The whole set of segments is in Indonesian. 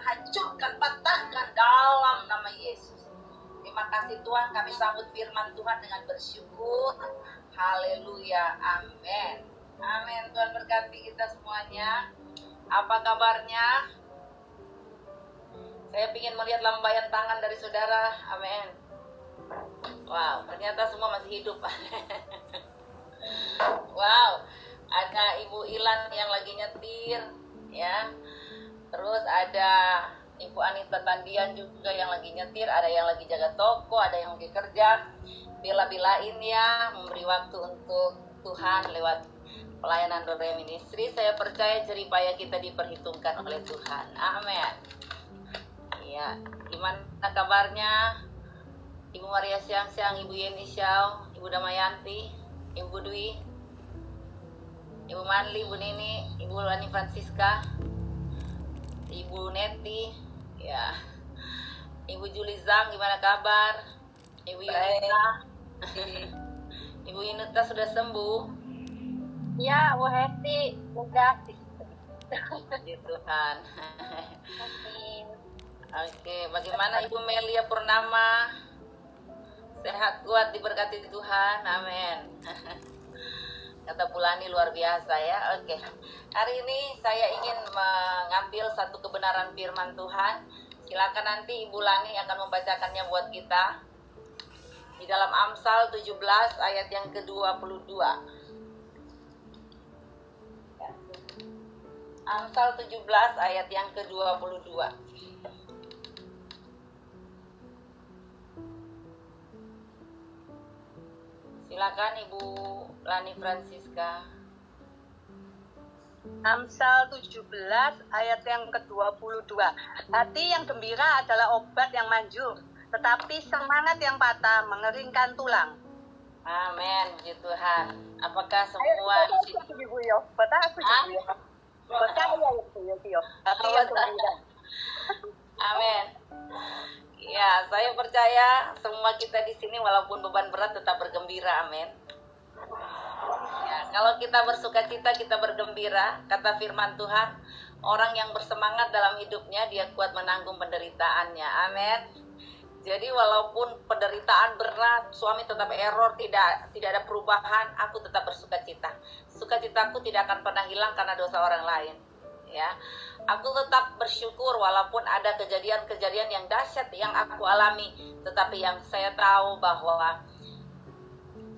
hancurkan, patahkan dalam nama Yesus. Terima kasih Tuhan, kami sambut firman Tuhan dengan bersyukur. Haleluya, amin. Amin. Tuhan berkati kita semuanya. Apa kabarnya? Saya ingin melihat lambaian tangan dari saudara. Amin. Wow, ternyata semua masih hidup. Wow, ada Ibu Ilan yang lagi nyetir, ya. Terus ada Ibu Anita Tandian juga yang lagi nyetir, ada yang lagi jaga toko, ada yang lagi kerja. Bila-bilain ya, memberi waktu untuk Tuhan lewat pelayanan Dorea Ministry. Saya percaya jeripaya kita diperhitungkan oleh Tuhan. Amin. Ya, gimana kabarnya? Ibu Maria Siang-Siang, Ibu Yeni Xiao, Ibu Damayanti, Ibu Dwi, Ibu Manli, Ibu Nini, Ibu Lani Francisca, Ibu Neti, ya, Ibu Julizang, gimana kabar? Ibu Yunita, Ibu Yunita sudah sembuh? Ya, Bu Hesti, udah. Puji Tuhan. Amin. Oke, bagaimana Ibu Melia Purnama? Sehat, kuat, diberkati Tuhan, amin. Kata Pulani luar biasa ya. Oke, hari ini saya ingin mengambil satu kebenaran firman Tuhan. Silakan nanti Ibu Lani akan membacakannya buat kita di dalam Amsal 17 ayat yang ke-22. Amsal 17 ayat yang ke-22. Silakan Ibu Lani Francisca. Amsal 17 ayat yang ke-22. Hati yang gembira adalah obat yang manjur, tetapi semangat yang patah mengeringkan tulang. Amin, puji Tuhan. Apakah semua isi Ibu yo, patah aku juga yo. Patah ya itu yo. Hati yang gembira. Amin. Ya, saya percaya semua kita di sini walaupun beban berat tetap bergembira, amin. Ya, kalau kita bersuka cita, kita bergembira, kata firman Tuhan, orang yang bersemangat dalam hidupnya, dia kuat menanggung penderitaannya, amin. Jadi walaupun penderitaan berat, suami tetap error, tidak ada perubahan, aku tetap bersuka cita. Sukacitaku tidak akan pernah hilang karena dosa orang lain. Ya, aku tetap bersyukur walaupun ada kejadian-kejadian yang dahsyat yang aku alami, tetapi yang saya tahu bahwa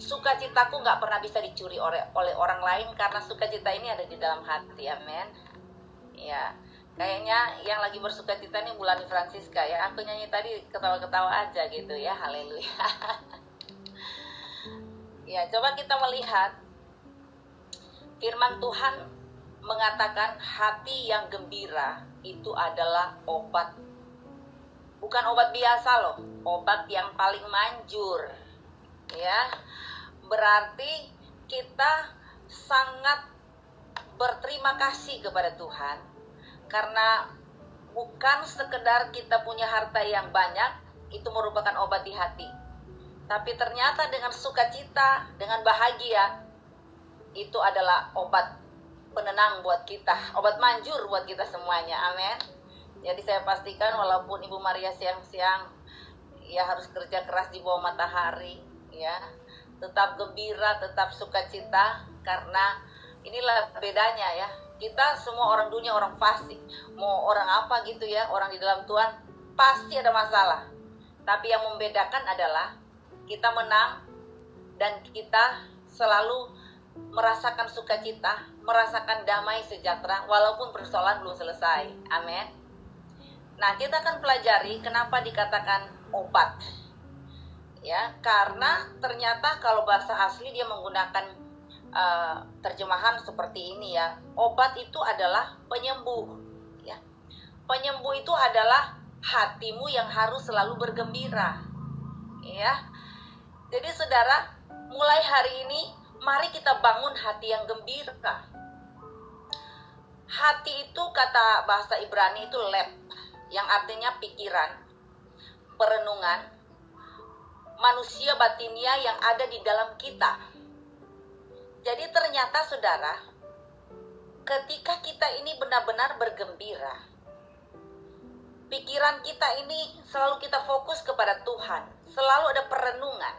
sukacitaku nggak pernah bisa dicuri oleh orang lain karena sukacita ini ada di dalam hati, amin. Ya, kayaknya yang lagi bersukacita ini Bulani Francisca ya. Aku nyanyi tadi ketawa-ketawa aja gitu ya, haleluya. Ya, coba kita melihat firman Tuhan mengatakan hati yang gembira itu adalah obat. Bukan obat biasa loh, obat yang paling manjur. Ya. Berarti kita sangat berterima kasih kepada Tuhan karena bukan sekedar kita punya harta yang banyak itu merupakan obat di hati. Tapi ternyata dengan sukacita, dengan bahagia itu adalah obat penenang buat kita, obat manjur buat kita semuanya, amin. Jadi saya pastikan walaupun Ibu Maria siang-siang ya harus kerja keras di bawah matahari, ya tetap gembira, tetap sukacita karena inilah bedanya ya. Kita semua orang dunia, orang fasik, mau orang apa gitu ya, orang di dalam Tuhan pasti ada masalah. Tapi yang membedakan adalah kita menang dan kita selalu merasakan sukacita, merasakan damai sejahtera walaupun persoalan belum selesai. Amin. Nah, kita akan pelajari kenapa dikatakan obat. Ya, karena ternyata kalau bahasa asli dia menggunakan terjemahan seperti ini ya. Obat itu adalah penyembuh, ya. Penyembuh itu adalah hatimu yang harus selalu bergembira. Ya. Jadi saudara, mulai hari ini mari kita bangun hati yang gembira. Hati itu kata bahasa Ibrani itu leb, yang artinya pikiran, perenungan, manusia batinia yang ada di dalam kita. Jadi ternyata saudara, ketika kita ini benar-benar bergembira, pikiran kita ini selalu kita fokus kepada Tuhan, selalu ada perenungan,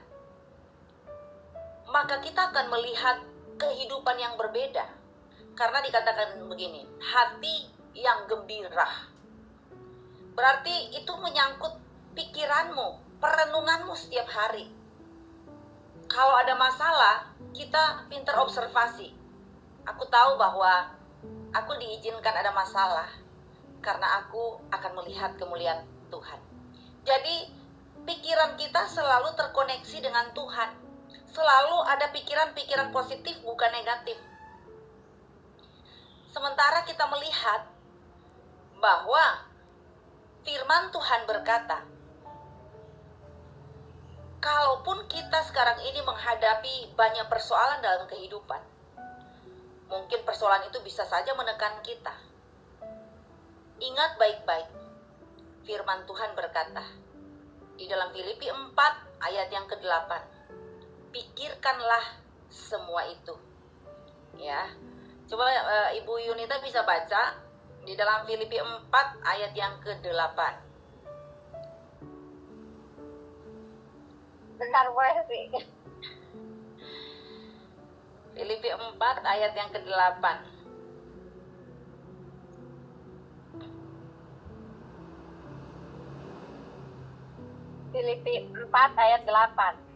maka kita akan melihat kehidupan yang berbeda. Karena dikatakan begini, hati yang gembira. Berarti itu menyangkut pikiranmu, perenunganmu setiap hari. Kalau ada masalah, kita pintar observasi. Aku tahu bahwa aku diizinkan ada masalah karena aku akan melihat kemuliaan Tuhan. Jadi pikiran kita selalu terkoneksi dengan Tuhan. Selalu ada pikiran-pikiran positif, bukan negatif. Sementara kita melihat bahwa firman Tuhan berkata, kalaupun kita sekarang ini menghadapi banyak persoalan dalam kehidupan, mungkin persoalan itu bisa saja menekan kita. Ingat baik-baik, firman Tuhan berkata, di dalam Filipi 4 ayat yang ke-8, pikirkanlah semua itu. Ya, coba Ibu Yunita bisa baca di dalam Filipi 4 ayat yang ke-8. Bentar boleh sih. Filipi 4 ayat yang ke-8. Filipi 4 ayat 8.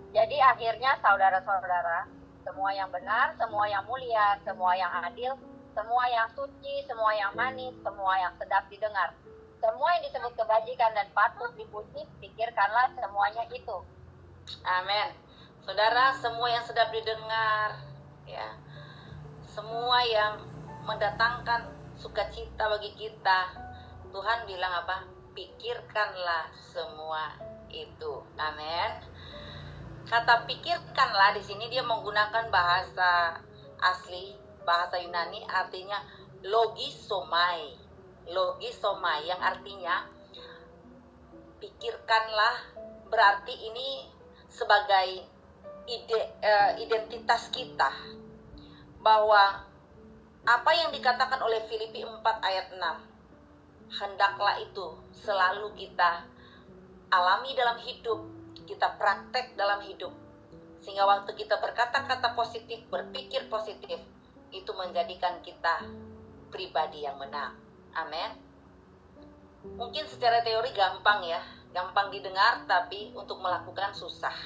Jadi akhirnya saudara-saudara, semua yang benar, semua yang mulia, semua yang adil, semua yang suci, semua yang manis, semua yang sedap didengar, semua yang disebut kebajikan dan patut dipuji, pikirkanlah semuanya itu. Amin. Saudara, semua yang sedap didengar, ya, semua yang mendatangkan sukacita bagi kita, Tuhan bilang apa? Pikirkanlah semua itu. Amin. Kata pikirkanlah di sini dia menggunakan bahasa asli, bahasa Yunani, artinya logisomai. Logisomai yang artinya pikirkanlah, berarti ini sebagai identitas kita, bahwa apa yang dikatakan oleh Filipi 4 ayat 6, hendaklah itu selalu kita alami dalam hidup, kita praktek dalam hidup, sehingga waktu kita berkata-kata positif, berpikir positif, itu menjadikan kita pribadi yang menang. Amin. Mungkin secara teori gampang ya, gampang didengar, tapi untuk melakukan susah.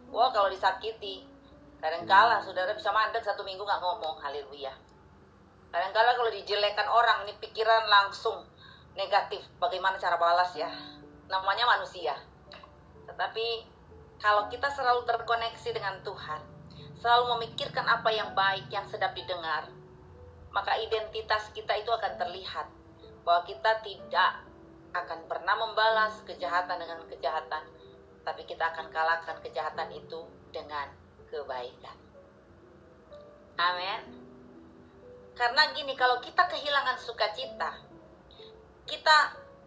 Wah, kalau disakiti, kadangkala saudara bisa mandek 1 minggu gak ngomong, haleluya. Kadangkala kalau dijelekan orang, ini pikiran langsung negatif, bagaimana cara balas ya, namanya manusia. Tetapi kalau kita selalu terkoneksi dengan Tuhan, selalu memikirkan apa yang baik, yang sedap didengar, maka identitas kita itu akan terlihat, bahwa kita tidak akan pernah membalas kejahatan dengan kejahatan, tapi kita akan kalahkan kejahatan itu dengan kebaikan. Amin. Karena gini, kalau kita kehilangan sukacita, kita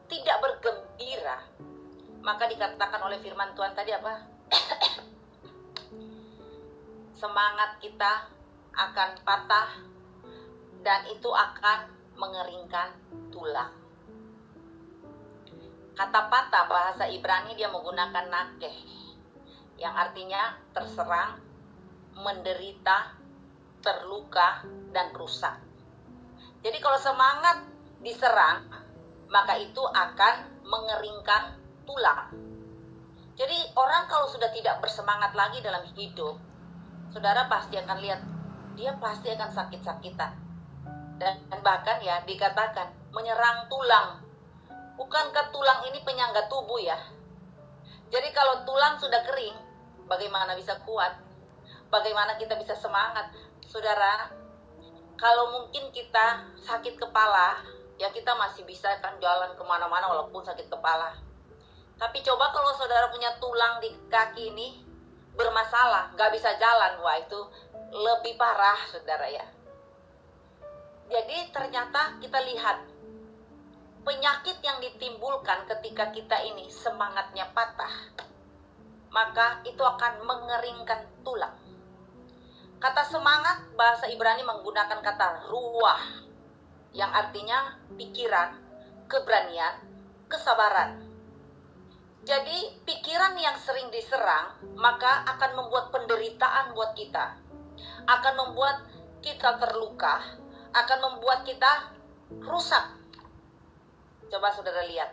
tidak bergembira, maka dikatakan oleh firman Tuhan tadi apa? Semangat kita akan patah dan itu akan mengeringkan tulang. Kata patah bahasa Ibrani dia menggunakan nakeh, yang artinya terserang, menderita, terluka, dan rusak. Jadi kalau semangat diserang, maka itu akan mengeringkan tulang. Jadi orang kalau sudah tidak bersemangat lagi dalam hidup, saudara pasti akan lihat, dia pasti akan sakit-sakitan. Dan bahkan ya dikatakan menyerang tulang. Bukankah tulang ini penyangga tubuh ya? Jadi kalau tulang sudah kering, bagaimana bisa kuat? Bagaimana kita bisa semangat? Saudara, kalau mungkin kita sakit kepala, ya kita masih bisa kan jalan kemana-mana walaupun sakit kepala. Tapi coba kalau saudara punya tulang di kaki ini bermasalah, gak bisa jalan, wah itu lebih parah saudara ya. Jadi ternyata kita lihat penyakit yang ditimbulkan ketika kita ini semangatnya patah, maka itu akan mengeringkan tulang. Kata semangat bahasa Ibrani menggunakan kata ruah yang artinya pikiran, keberanian, kesabaran. Jadi pikiran yang sering diserang maka akan membuat penderitaan buat kita, akan membuat kita terluka, akan membuat kita rusak. Coba saudara lihat,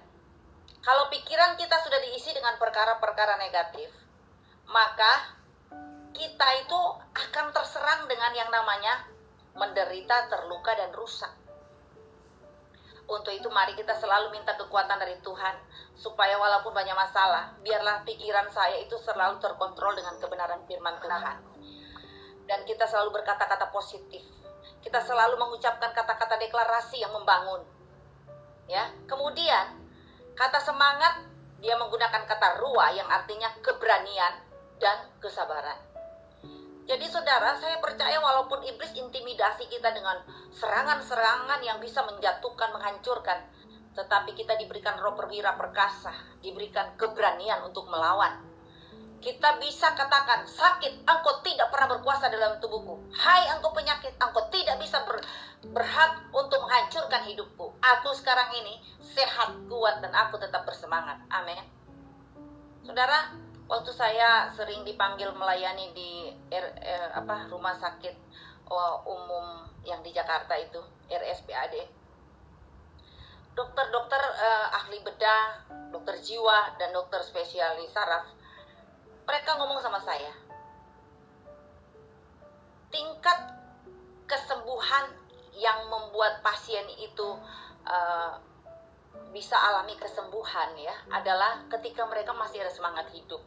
kalau pikiran kita sudah diisi dengan perkara-perkara negatif, maka kita itu akan terserang dengan yang namanya menderita, terluka, dan rusak. Untuk itu mari kita selalu minta kekuatan dari Tuhan, supaya walaupun banyak masalah, biarlah pikiran saya itu selalu terkontrol dengan kebenaran firman Tuhan. Dan kita selalu berkata-kata positif. Kita selalu mengucapkan kata-kata deklarasi yang membangun. Ya, kemudian kata semangat dia menggunakan kata ruah yang artinya keberanian dan kesabaran. Jadi saudara, saya percaya walaupun iblis intimidasi kita dengan serangan-serangan yang bisa menjatuhkan, menghancurkan, tetapi kita diberikan roh perwira perkasa, diberikan keberanian untuk melawan. Kita bisa katakan, sakit, engkau tidak pernah berkuasa dalam tubuhku. Hai engkau penyakit, engkau tidak bisa berhak untuk menghancurkan hidupku. Aku sekarang ini sehat, kuat, dan aku tetap bersemangat. Amin. Saudara, waktu saya sering dipanggil melayani di rumah sakit umum yang di Jakarta itu, RSPAD, dokter-dokter ahli bedah, dokter jiwa, dan dokter spesialis saraf, mereka ngomong sama saya, tingkat kesembuhan yang membuat pasien itu bisa alami kesembuhan ya adalah ketika mereka masih ada semangat hidup.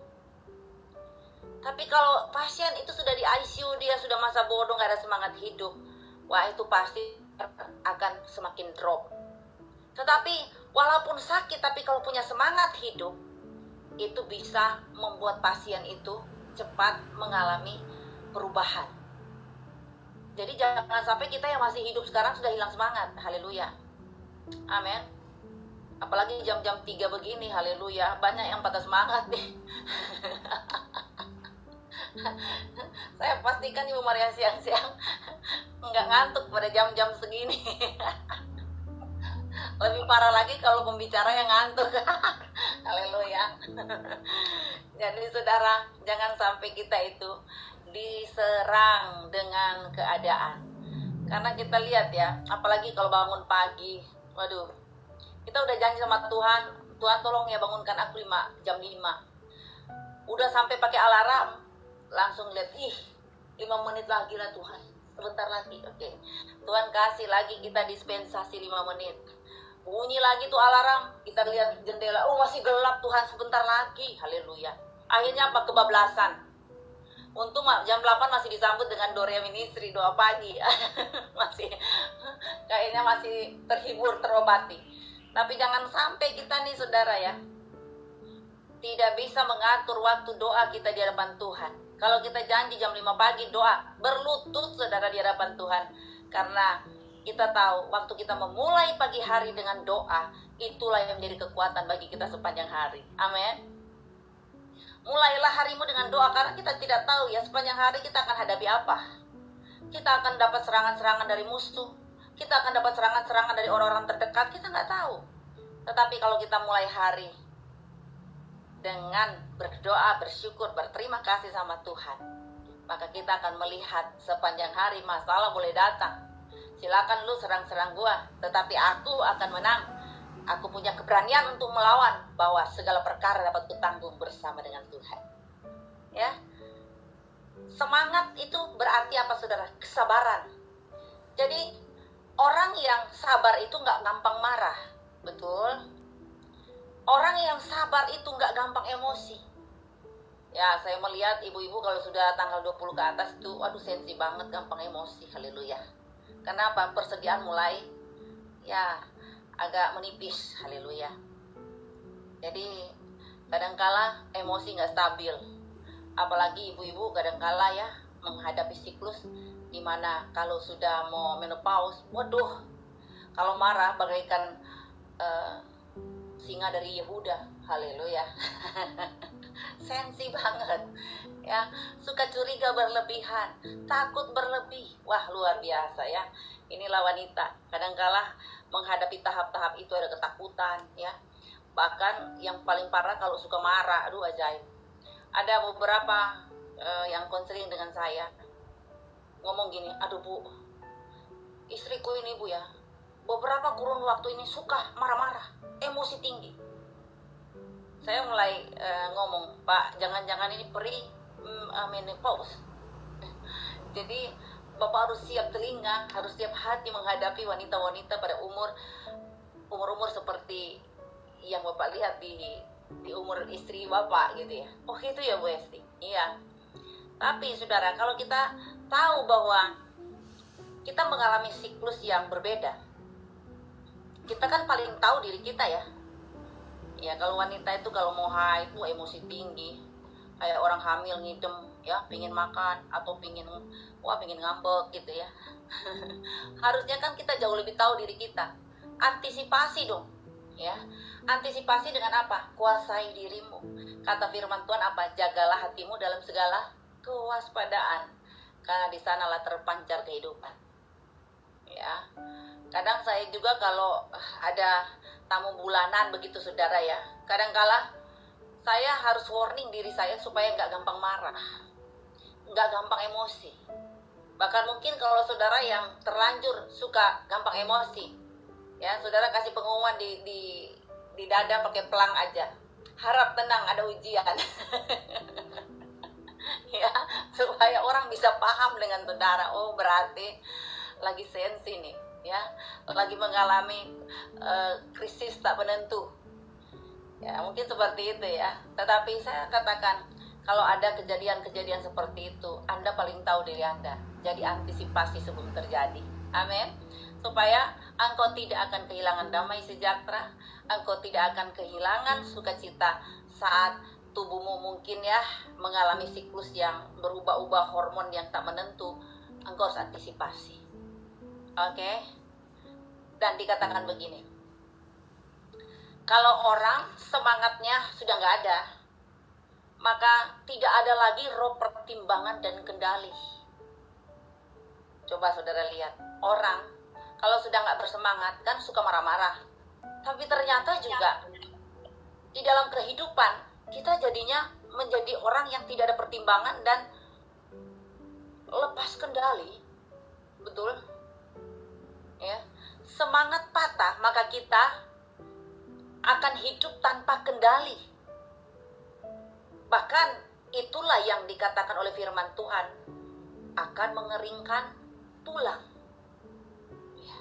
Tapi kalau pasien itu sudah di ICU, dia sudah masa bodoh, gak ada semangat hidup, wah itu pasti akan semakin drop. Tetapi walaupun sakit, tapi kalau punya semangat hidup, itu bisa membuat pasien itu cepat mengalami perubahan. Jadi jangan sampai kita yang masih hidup sekarang sudah hilang semangat. Haleluya. Amin. Apalagi jam-jam 3 begini, haleluya, banyak yang patah semangat nih. Saya pastikan Ibu Maria siang-siang nggak ngantuk pada jam-jam segini. Lebih parah lagi kalau pembicara yang ngantuk. Haleluya. Jadi saudara, jangan sampai kita itu diserang dengan keadaan. Karena kita lihat ya, apalagi kalau bangun pagi, waduh, kita udah janji sama Tuhan, Tuhan tolong ya bangunkan aku jam 5. Udah sampai pakai alarm, langsung lihat, 5 menit lagi lah Tuhan, sebentar lagi, oke. Tuhan kasih lagi kita dispensasi 5 menit. Bunyi lagi tuh alarm, kita lihat jendela, masih gelap Tuhan, sebentar lagi, haleluya. Akhirnya apa? Kebablasan. Untung jam 8 masih disambut dengan Dorea Ministry, doa pagi. Kayaknya masih terhibur, terobati. Tapi jangan sampai kita nih saudara ya, tidak bisa mengatur waktu doa kita di hadapan Tuhan. Kalau kita janji jam 5 pagi doa, berlutut saudara di hadapan Tuhan. Karena kita tahu waktu kita memulai pagi hari dengan doa, itulah yang menjadi kekuatan bagi kita sepanjang hari. Amin. Mulailah harimu dengan doa, karena kita tidak tahu ya sepanjang hari kita akan hadapi apa. Kita akan dapat serangan-serangan dari musuh, kita akan dapat serangan-serangan dari orang-orang terdekat, kita nggak tahu. Tetapi kalau kita mulai hari dengan berdoa, bersyukur, berterima kasih sama Tuhan, maka kita akan melihat sepanjang hari masalah boleh datang. Silakan lu serang-serang gua, tetapi aku akan menang. Aku punya keberanian untuk melawan, bahwa segala perkara dapat kutanggung bersama dengan Tuhan. Ya, semangat itu berarti apa saudara? Kesabaran. Jadi orang yang sabar itu nggak gampang marah, betul? Orang yang sabar itu nggak gampang emosi. Ya, saya melihat ibu-ibu kalau sudah tanggal 20 ke atas itu, waduh sensi banget, gampang emosi, haleluya. Kenapa? Persediaan mulai ya agak menipis, haleluya. Jadi kadangkala emosi nggak stabil, apalagi ibu-ibu kadangkala ya menghadapi siklus dimana kalau sudah mau menopause, waduh, kalau marah bagaikan singa dari Yehuda, haleluya. sensi banget. Ya, suka curiga berlebihan, takut berlebih. Wah, luar biasa ya. Inilah wanita. Kadangkala menghadapi tahap-tahap itu ada ketakutan ya. Bahkan yang paling parah kalau suka marah, aduh ajaib. Ada beberapa yang konseling dengan saya ngomong gini, aduh Bu, istriku ini Bu ya, beberapa kurun waktu ini suka marah-marah, emosi tinggi. Saya mulai ngomong, Pak, jangan-jangan ini menopause. Jadi Bapak harus siap telinga, harus siap hati menghadapi wanita-wanita pada umur seperti yang Bapak lihat di umur istri Bapak gitu ya. Oh gitu ya Bu Esti. Iya. Tapi saudara, kalau kita tahu bahwa kita mengalami siklus yang berbeda, kita kan paling tahu diri kita ya. Ya kalau wanita itu kalau mau haid itu emosi tinggi, kayak orang hamil ngidem ya, pingin makan atau pingin ngambek gitu ya. Harusnya kan kita jauh lebih tahu diri kita. Antisipasi dong ya. Antisipasi dengan apa? Kuasai dirimu. Kata firman Tuhan apa? Jagalah hatimu dalam segala kewaspadaan, karena di sanalah terpancar kehidupan. Ya. Kadang saya juga kalau ada tamu bulanan begitu saudara ya, kadangkala saya harus warning diri saya supaya nggak gampang marah, nggak gampang emosi. Bahkan mungkin kalau saudara yang terlanjur suka gampang emosi, ya saudara kasih pengumuman di dada pakai pelang aja, harap tenang ada ujian. Ya, supaya orang bisa paham dengan saudara, oh berarti lagi sensi nih ya, lagi mengalami krisis tak menentu ya, mungkin seperti itu ya. Tetapi saya katakan, kalau ada kejadian-kejadian seperti itu, Anda paling tahu diri Anda, jadi antisipasi sebelum terjadi. Amin. Supaya engkau tidak akan kehilangan damai sejahtera, engkau tidak akan kehilangan sukacita saat tubuhmu mungkin ya mengalami siklus yang berubah-ubah, hormon yang tak menentu. Engkau harus antisipasi. Oke? Dan dikatakan begini, kalau orang semangatnya sudah nggak ada, maka tidak ada lagi roh pertimbangan dan kendali. Coba saudara lihat, orang kalau sudah nggak bersemangat kan suka marah-marah. Tapi ternyata juga di dalam kehidupan kita jadinya menjadi orang yang tidak ada pertimbangan dan lepas kendali. Betul? Ya. Semangat patah, maka kita akan hidup tanpa kendali. Bahkan itulah yang dikatakan oleh firman Tuhan, akan mengeringkan tulang. Ya.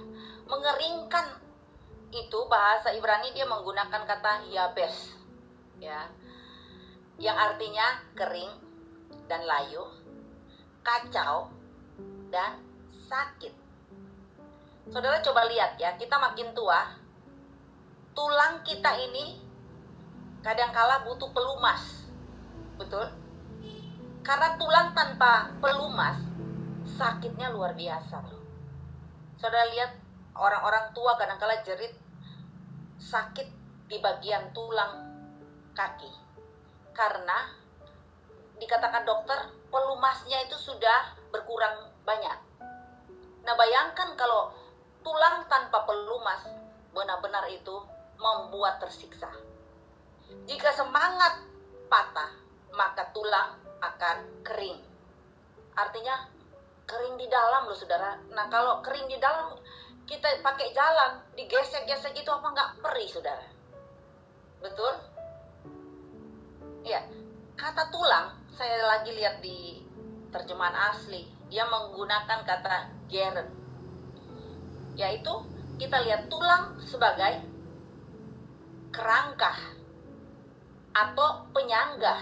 Mengeringkan itu bahasa Ibrani dia menggunakan kata yabes. Ya. Yang artinya kering dan layu, kacau dan sakit. Saudara coba lihat ya, kita makin tua, tulang kita ini kadangkala butuh pelumas. Betul? Karena tulang tanpa pelumas, sakitnya luar biasa loh. Saudara lihat, orang-orang tua kadangkala jerit sakit di bagian tulang kaki. Karena dikatakan dokter, pelumasnya itu sudah berkurang banyak. Nah bayangkan kalau tulang tanpa pelumas, benar-benar itu membuat tersiksa. Jika semangat patah, maka tulang akan kering. Artinya kering di dalam loh saudara. Nah kalau kering di dalam, kita pakai jalan, digesek-gesek itu apa nggak perih saudara? Betul? Ya, kata tulang, saya lagi lihat di terjemahan asli, dia menggunakan kata geren. Yaitu kita lihat tulang sebagai kerangka atau penyangga.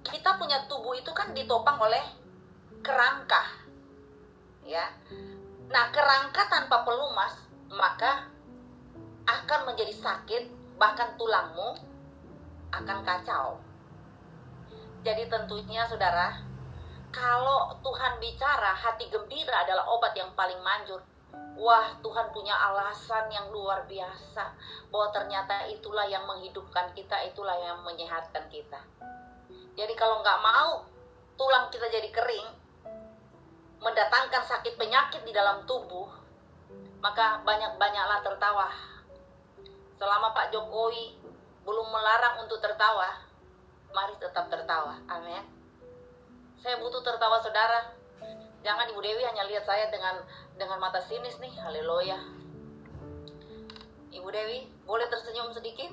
Kita punya tubuh itu kan ditopang oleh kerangka. Ya. Nah, kerangka tanpa pelumas maka akan menjadi sakit, bahkan tulangmu akan kacau. Jadi tentunya saudara, kalau Tuhan bicara hati gembira adalah obat yang paling manjur, wah, Tuhan punya alasan yang luar biasa bahwa ternyata itulah yang menghidupkan kita, itulah yang menyehatkan kita. Jadi kalau nggak mau tulang kita jadi kering, mendatangkan sakit penyakit di dalam tubuh, maka banyak-banyaklah tertawa. Selama Pak Jokowi belum melarang untuk tertawa, mari tetap tertawa. Amin. Saya butuh tertawa saudara. Jangan Ibu Dewi hanya lihat saya dengan mata sinis nih. Haleluya. Ibu Dewi, boleh tersenyum sedikit?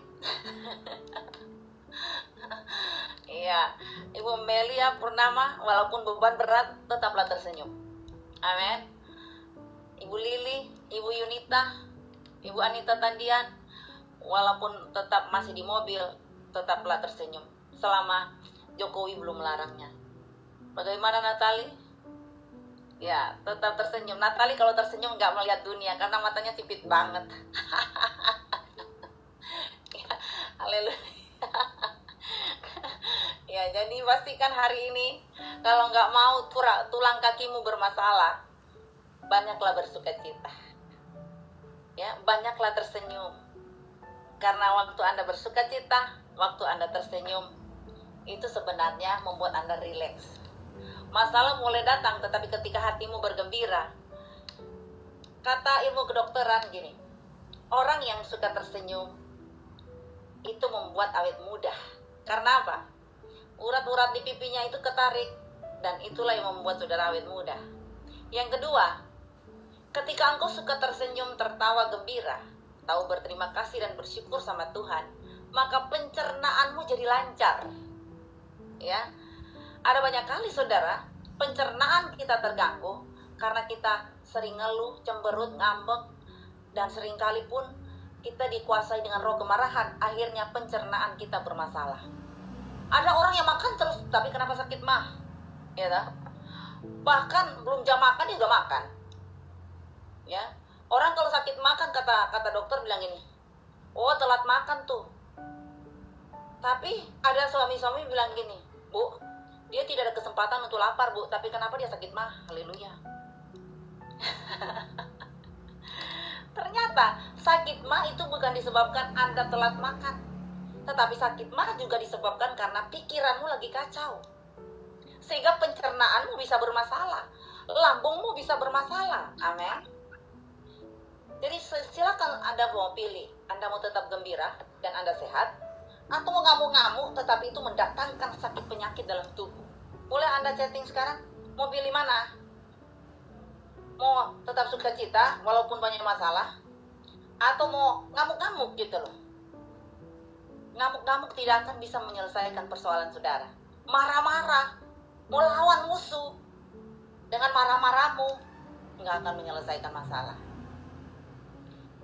Iya. Ibu Melia Purnama, walaupun beban berat, tetaplah tersenyum. Amin. Ibu Lili, Ibu Yunita, Ibu Anita Tandian, walaupun tetap masih di mobil, tetaplah tersenyum selama Jokowi belum melarangnya. Bagaimana Natali? Ya, tetap tersenyum. Natali kalau tersenyum nggak melihat dunia karena matanya sipit banget. Ya, haleluya. Ya, jadi pastikan hari ini kalau nggak mau tulang kakimu bermasalah, banyaklah bersukacita. Ya, banyaklah tersenyum. Karena waktu Anda bersukacita, waktu Anda tersenyum, itu sebenarnya membuat Anda rileks. Masalah mulai datang, tetapi ketika hatimu bergembira. Kata ilmu kedokteran gini, orang yang suka tersenyum itu membuat awet muda. Karena apa? Urat-urat di pipinya itu ketarik, dan itulah yang membuat saudara awet muda. Yang kedua, ketika engkau suka tersenyum, tertawa, gembira, tahu berterima kasih dan bersyukur sama Tuhan, maka pencernaanmu jadi lancar. Ya, ada banyak kali saudara, pencernaan kita terganggu karena kita sering ngeluh, cemberut, ngambek, dan seringkali pun kita dikuasai dengan roh kemarahan. Akhirnya pencernaan kita bermasalah. Ada orang yang makan terus, tapi kenapa sakit mah? Ya, tak? Bahkan belum jam makan dia udah makan. Ya, orang kalau sakit makan kata dokter bilang gini, oh telat makan tuh. Tapi ada suami-suami bilang gini, Bu, dia tidak ada kesempatan untuk lapar, Bu, tapi kenapa dia sakit mah? Haleluya. Ternyata sakit mah itu bukan disebabkan Anda telat makan, tetapi sakit mah juga disebabkan karena pikiranmu lagi kacau. Sehingga pencernaanmu bisa bermasalah, lambungmu bisa bermasalah. Amin. Jadi silakan Anda mau pilih, Anda mau tetap gembira dan Anda sehat, atau mau ngamuk-ngamuk tetapi itu mendatangkan sakit penyakit dalam tubuh. Boleh Anda chatting sekarang, mau pilih mana? Mau tetap sukacita walaupun banyak masalah, atau mau ngamuk-ngamuk gitu loh. Ngamuk-ngamuk tidak akan bisa menyelesaikan persoalan saudara. Marah-marah, mau lawan musuh, dengan marah-marahmu nggak akan menyelesaikan masalah.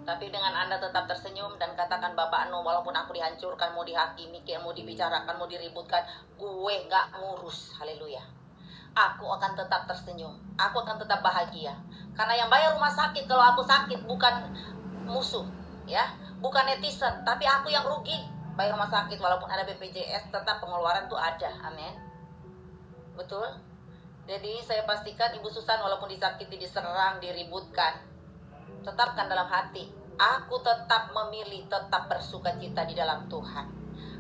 Tapi dengan Anda tetap tersenyum dan katakan, Bapak Anu, walaupun aku dihancurkan, mau dihakimi, mau dibicarakan, mau diributkan, gue gak ngurus. Haleluya. Aku akan tetap tersenyum. Aku akan tetap bahagia. Karena yang bayar rumah sakit kalau aku sakit bukan musuh, ya, bukan netizen, tapi aku yang rugi. Bayar rumah sakit walaupun ada BPJS, tetap pengeluaran tuh ada. Amin. Betul? Jadi saya pastikan Ibu Susan walaupun disakiti, diserang, diributkan, tetapkan dalam hati, aku tetap memilih tetap bersukacita di dalam Tuhan.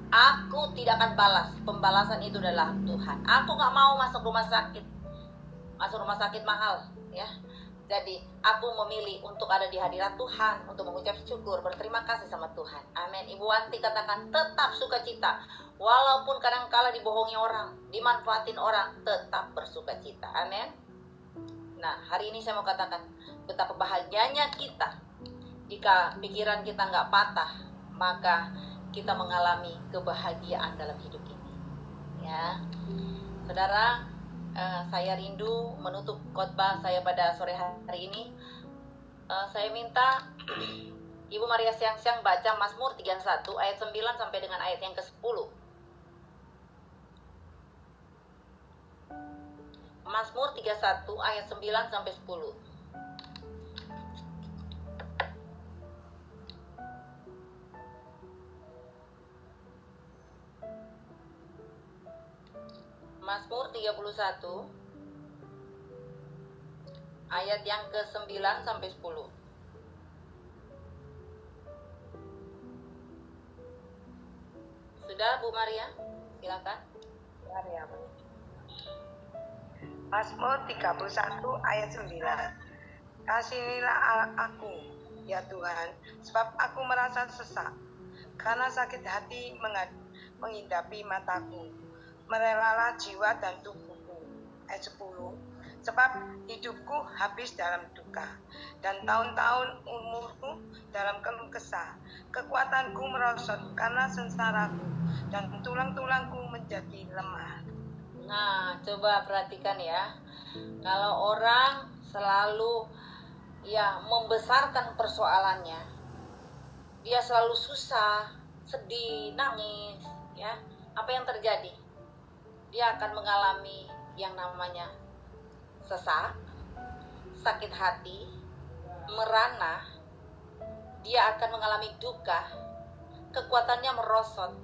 Aku tidak akan balas, pembalasan itu adalah Tuhan. Aku gak mau masuk rumah sakit mahal, ya. Jadi aku memilih untuk ada di hadirat Tuhan, untuk mengucap syukur, berterima kasih sama Tuhan. Amin. Ibu Wanti katakan tetap sukacita, walaupun kadang-kala dibohongi orang, dimanfaatin orang, tetap bersukacita. Amin. Nah, hari ini saya mau katakan betapa bahagianya kita jika pikiran kita nggak patah, maka kita mengalami kebahagiaan dalam hidup ini. Ya, saudara, saya rindu menutup khotbah saya pada sore hari ini. Saya minta Ibu Maria Siang-Siang baca Mazmur 31 ayat 9 sampai dengan ayat yang ke-10. Mazmur 31 ayat 9 sampai 10. Mazmur 31 ayat yang ke-9 sampai 10. Sudah Bu Maria? Silakan. Maria. Mazmur 31 ayat 9. Kasihanilah aku, ya Tuhan, sebab aku merasa sesak, karena sakit hati menghidapi mataku. Merelalah jiwa dan tubuhku. Ayat 10. Sebab hidupku habis dalam duka, dan tahun-tahun umurku dalam keluh kesah. Kekuatanku merosot karena sengsaraku, dan tulang-tulangku menjadi lemah. Nah, coba perhatikan ya. Kalau orang selalu membesarkan persoalannya, dia selalu susah, sedih, nangis, ya. Apa yang terjadi? Dia akan mengalami yang namanya sesak, sakit hati, merana. Dia akan mengalami duka, kekuatannya merosot,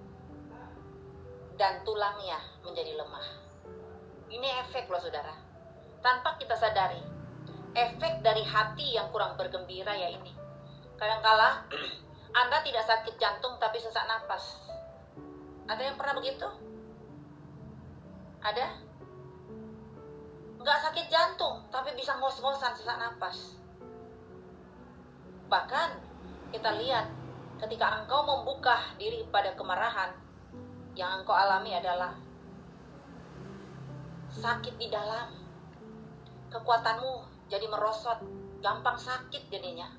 dan tulangnya menjadi lemah. Ini efek loh saudara. Tanpa kita sadari, efek dari hati yang kurang bergembira ya ini. Kadangkala Anda tidak sakit jantung tapi sesak napas. Ada yang pernah begitu? Ada? Nggak sakit jantung tapi bisa ngos-ngosan sesak napas. Bahkan kita lihat ketika engkau membuka diri pada kemarahan, yang engkau alami adalah sakit di dalam. Kekuatanmu jadi merosot, gampang sakit jadinya.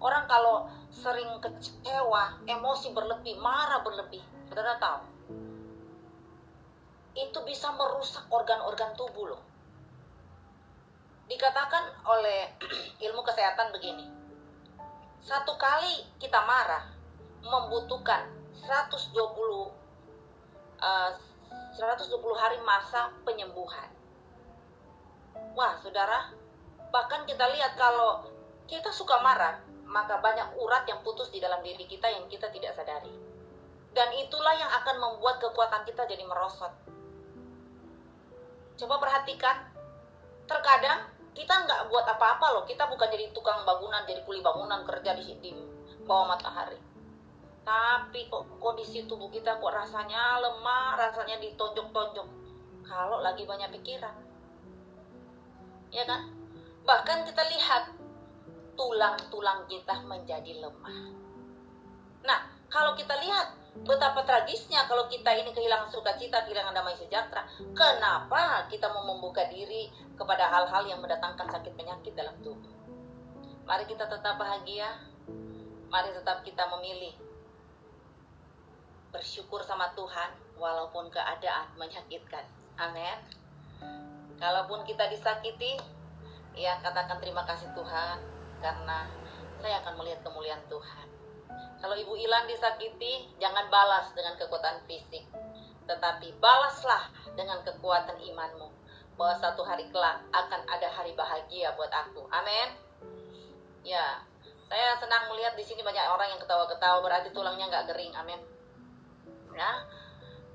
Orang kalau sering kecewa, emosi berlebih, marah berlebih, saudara tahu, itu bisa merusak organ-organ tubuh loh. Dikatakan oleh ilmu kesehatan begini, satu kali kita marah membutuhkan 120 hari masa penyembuhan. Wah saudara, bahkan kita lihat kalau kita suka marah, maka banyak urat yang putus di dalam diri kita yang kita tidak sadari. Dan itulah yang akan membuat kekuatan kita jadi merosot. Coba perhatikan, terkadang kita nggak buat apa-apa loh. Kita bukan jadi tukang bangunan, jadi kuli bangunan, kerja di bawah matahari. Tapi kok kondisi tubuh kita kok rasanya lemah, rasanya ditonjok-tonjok. Kalau lagi banyak pikiran. Ya kan? Bahkan kita lihat tulang-tulang kita menjadi lemah. Nah, kalau kita lihat betapa tragisnya kalau kita ini kehilangan sukacita, kehilangan damai sejahtera. Kenapa kita mau membuka diri kepada hal-hal yang mendatangkan sakit penyakit dalam tubuh? Mari kita tetap bahagia. Mari tetap kita memilih bersyukur sama Tuhan walaupun keadaan menyakitkan. Amin. Kalaupun kita disakiti, ya katakan terima kasih Tuhan, karena saya akan melihat kemuliaan Tuhan. Kalau Ibu Ilan disakiti, jangan balas dengan kekuatan fisik, tetapi balaslah dengan kekuatan imanmu, bahwa satu hari kelak akan ada hari bahagia buat aku. Amin. Ya, saya senang melihat di sini banyak orang yang ketawa-ketawa, berarti tulangnya nggak kering. Amin.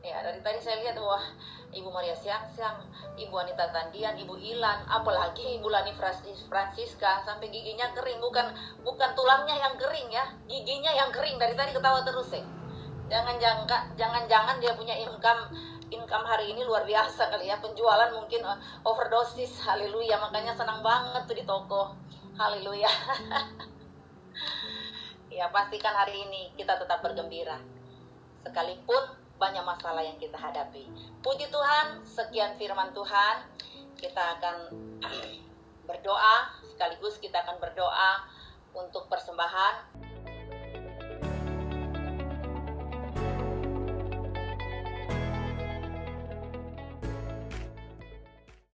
Ya, dari tadi saya lihat wah, Ibu Maria Siang-Siang, Ibu Anita Tandian, Ibu Ilan, apalagi Ibu Lani Francisca, sampai giginya kering, bukan tulangnya yang kering ya, giginya yang kering. Dari tadi ketawa terus ya. Jangan-jangan dia punya income hari ini luar biasa kali ya, penjualan mungkin overdosis. Haleluya, makanya senang banget tuh di toko. Haleluya. Ya, pastikan hari ini kita tetap bergembira sekalipun banyak masalah yang kita hadapi. Puji Tuhan, sekian firman Tuhan. Kita akan berdoa, sekaligus kita akan berdoa untuk persembahan